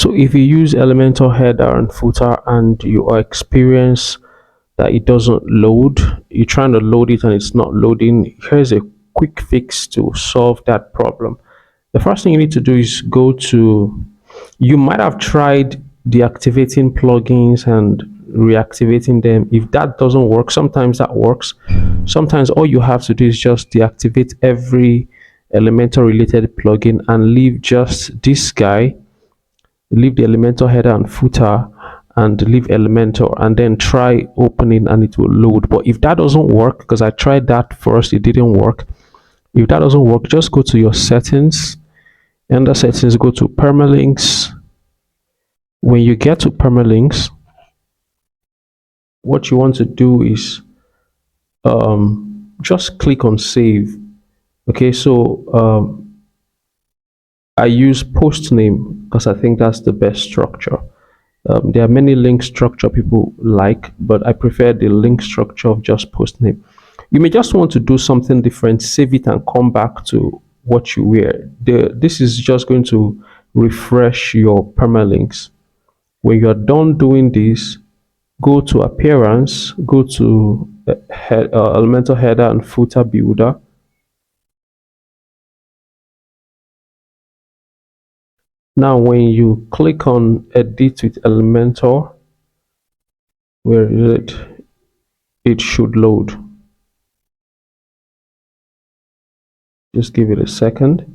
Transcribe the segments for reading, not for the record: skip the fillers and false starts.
So if you use Elementor header and footer and you are experience that it doesn't load, you're trying to load it and it's not loading, here's a quick fix to solve that problem. The first thing you need to do is go to, you might have tried deactivating plugins and reactivating them. If that doesn't work, sometimes that works. Sometimes all you have to do is just deactivate every Elementor related plugin and leave just this guy, leave the Elementor header and footer, and leave Elementor, and then try opening and it will load. But if that doesn't work, because I tried that first, it didn't work. If that doesn't work, just go to your settings. Under settings, go to permalinks. When you get to permalinks, what you want to do is just click on save. Okay, so I use post name because I think that's the best structure. There are many link structure people like, but I prefer the link structure of just post name. You may just want to do something different, save it and come back to what you were. This is just going to refresh your permalinks. When you're done doing this, go to appearance, go to Elementor header and footer builder. Now when you click on edit with Elementor, where is it? It should load. Just give it a second.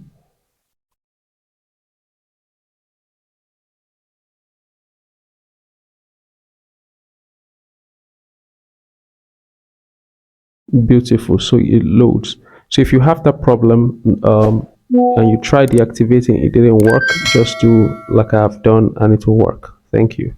Beautiful. So it loads. So if you have that problem and you try deactivating, it didn't work, just do like I have done and it will work. Thank you.